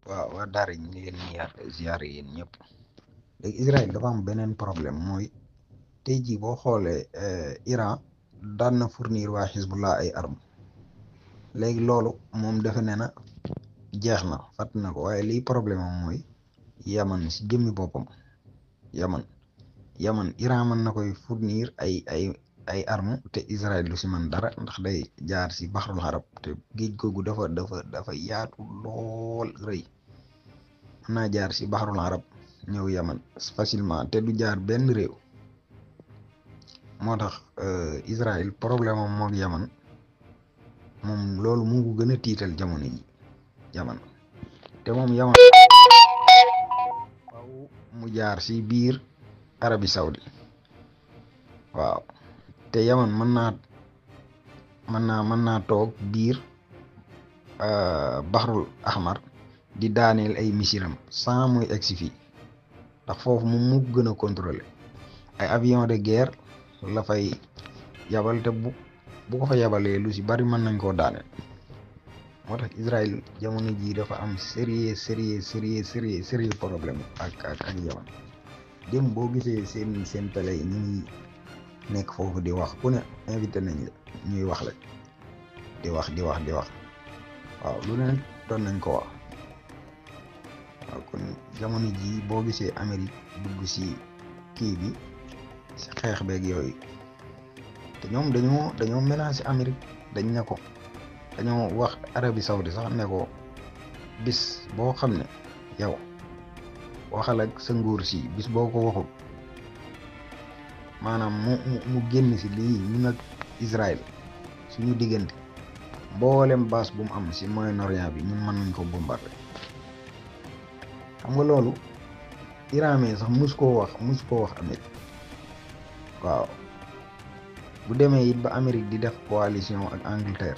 waaw waa daara ñu ngi leen ziare yéen ñëpp. léegi Israël dafa am beneen problème mooy tey jii boo xoolee Iran daan na fournir waa Hezbollah ay armes léegi loolu moom defe ne na jeex na fàtt na ko waaye liy problème am mooy Yaman si jëmmi boppam Yaman Iran mën na koy fournir ay armes te Israël du si man dara ndax day jaar si baxrul arab te géej googu dafa yaatu lool rëy. mën naa jaar si baxarul arab ñëw yaman facilement te du jaar benn réew moo tax Israël problème am moog yaman moom loolu mu ngi gën a tiital jamono yi yaman te moom yaman waaw mu jaar si biir Arabie Saoudi waaw te yaman mën naa toog biir baxarul ahmar di daaneel ay misiram sans muy egsi fii ndax foofu moom mu gën a contrôler ay avion de guerre la fay yabal te bu ko fa yabalee lu si bari mën nañ koo daaneel moo tax Israël jamono jii dafa am sérieux problème ak yaman dem boo gisee seen télé yi ñu ngi nekk foofu di wax ku ne invité nañ la ñuy wax la di wax waaw lu ne doon nañ ko wax. waaw kon jamono ji boo gisee Amérique dugg si kii bi si xeex beeg yooyu te ñoom dañoo menacé Amérique dañoo wax Arabie Saoudi sax ne ko bis boo xam ne yow waxal ak sa nguur si bis boo ko waxul maanaam mu génn si lii ñun ak Israël suñu diggante mboolem base bu mu am si Moyen-Orient bi ñun mën nañ ko bombarder. xam nga loolu Iran mi sax mus koo wax Amérique waaw bu demee it ba Amérique di def coalition ak Angleterre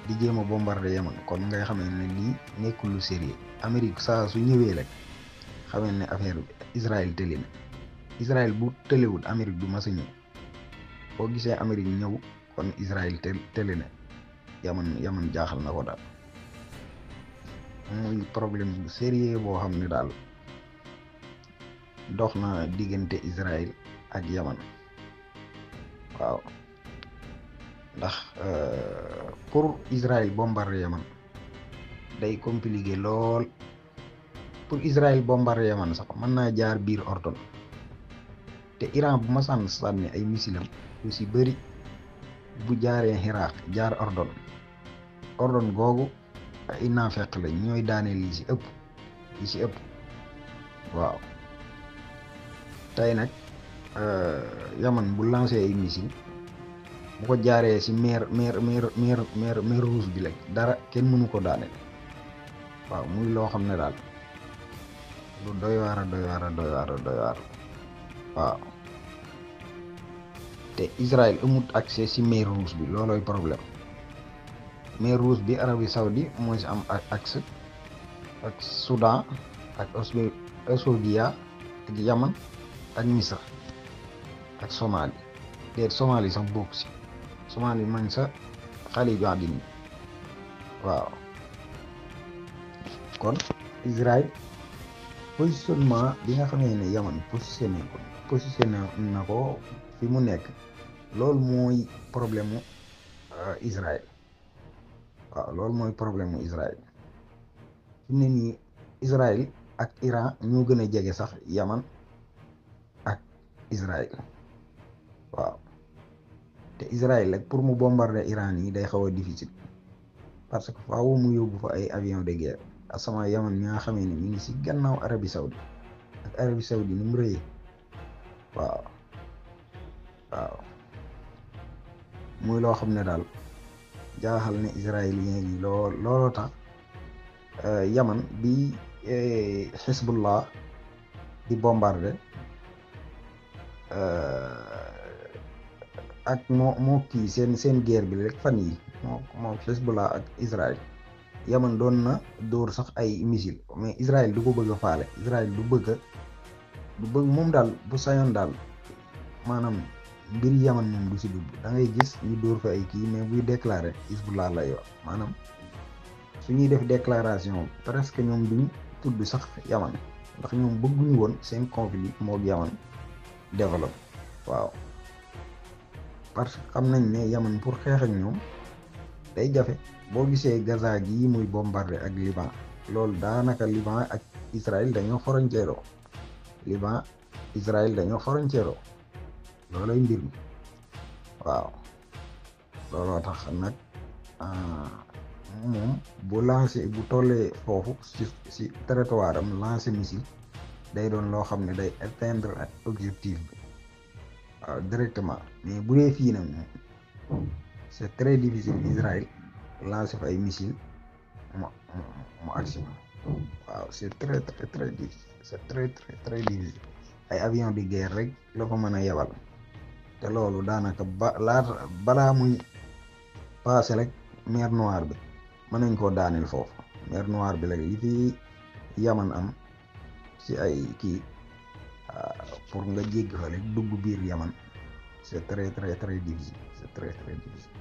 di jéem a bombarder Yaman kon ngay xamee ne lii nekkul lu sérieux Amérique saa su ñëwee rek xamee ne affaire bi Israël tëli na Israël bu tëlewut Amérique du mas a ñëw boo gisee Amérique ñëw kon Israël tëli na Yaman jaaxal na ko daal. muy problème bu sérieux boo xam ne daal dox na diggante Israël ak Yaman waaw ndax pour Israël bombarder Yaman day compliqué lool pour Israël bombarder Yaman sax mën naa jaar biir Ordon te Iran bu ma sànni ay missilam lu si bëri bu jaaree Iraq jaar Ordon googu ay naafeq lañ ñooy daaneel yi si ëpp waaw tey nag Yaman bu lancé ay missile bu ko jaaree si mer Rouge bi rek dara kenn mënu ko daaneel waaw muy loo xam ne daal lu doy waar waaw te Israël amut accès si mer Rouge bi loolooy problème mer Rouge bi Arabie Saoudi moo si am accès ak Soudan ak Ethiopia ak Yaman ak Misra ak Somalie Somalie sax bokk si Somalie man sa Xaliiju Aden waaw kon Israël positionnement bi nga xamee ne Yaman positionné na ko fi mu nekk loolu mooy problème mu Israël waaw loolu mooy problème mu Israël fi mu ne nii Israël ak Iran ñoo gën a jege sax Yaman ak Israël waaw te Israël rek pour mu bombarder Iran yi day xaw a difficile parce que faaw mu yóbbu fa ay avion de guerre asamaan Yaman mi nga xamee ne mi ngi si gannaaw Arabie Saoudi ak Arabie Saoudi ni mu rëyee waaw muy loo xam ne daal jaaxal ne israélien yi looloo tax Yaman bi Hezbollah di bombarder ak moo kii seen guerre bi rek fan yi moo Hezbollah ak Israël Yaman doon na dóor sax ay missile mais Israël du ko bëgg a faale Israël du bëgg moom daal bu sañoon daal maanaam mbir Yaman moom du si dugg da ngay gis ñu dóor fa ay kii mais buy déclaré Hezbollah lay wax maanaam su ñuy def déclaration presque ñoom duñ tudd sax Yaman ndax ñoom bëgguñu woon seen conflit moog Yaman développé waaw parce que xam nañ ne Yaman pour xeex ak ñoom day jafe boo gisee Gaza gii muy bombardé ak Liban loolu daanaka Liban ak Israël dañoo frontière Liban Israël dañoo frontière loolay mbir mi waaw looloo tax nag moom bu lancé bu tollee foofu si territoire am lancé missile day doon loo xam ne day atteindre ak objectif bi waaw directement mais bu dee fii nag moom c'est très difficile Israël lancer fa ay missile mu agsi waaw c'est très très très difficile c'est très très très difficile ay avion de guerre rek la fa mën a yebal te loolu daanaka balaa muy passé rek mer Noire bi mën nañ koo daaneel foofu mer Noire bi rek li fi Yaman am ci ay kii pour nga jéggi fa rek dugg biir Yaman c'est très très très difficile c'est très très difficile